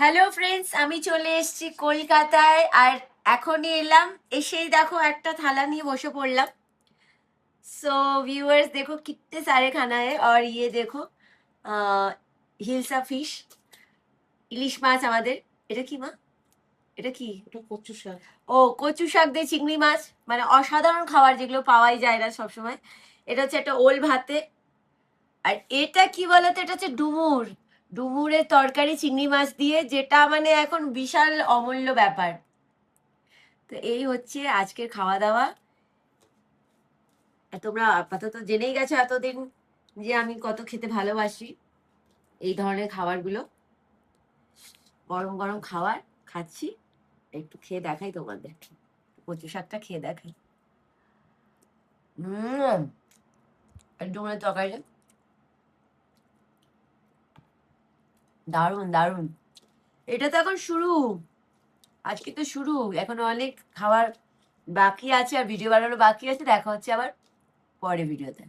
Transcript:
Hello friends, আমি চলে এসেছি কলকাতায়। আর এখনই এলাম, এসেই দেখো একটা থালা নিয়ে বসে পড়লাম। सो व्यूअर्स देखो कितने सारे खाना है। और ये देखो হিলসা ফিশ, ইলিশ মাছ আমাদের। এটা কি মা? এটা কি? ওটা কচু শাক। ও, কচু শাক দিয়ে চিংড়ি মাছ, মানে অসাধারণ খাবার, যেগুলো পাওয়াই যায় না সবসময়। এটা হচ্ছে একটা ওল ভাতে। আর এটা কি বলতো, এটা হচ্ছে ডুমুর। ডুমুরের তরকারি চিংড়ি মাছ দিয়ে, যেটা মানে এখন বিশাল অমূল্য ব্যাপার। তো এই হচ্ছে আজকের খাওয়া দাওয়া। তোমরা আপাতত জেনেই গেছো এতদিন যে আমি কত খেতে ভালোবাসি এই ধরনের খাবারগুলো। গরম গরম খাবার খাচ্ছি, একটু খেয়ে দেখাই তোমাদের। কচু শাকটা খেয়ে দেখাই। ডুমুরের তরকারি দারুণ দারুণ। এটা তো এখন শুরু, আজকে তো শুরু, এখনো অনেক খাবার বাকি আছে, আর ভিডিও বানানো বাকি আছে। দেখা হচ্ছে আবার পরে ভিডিওতে।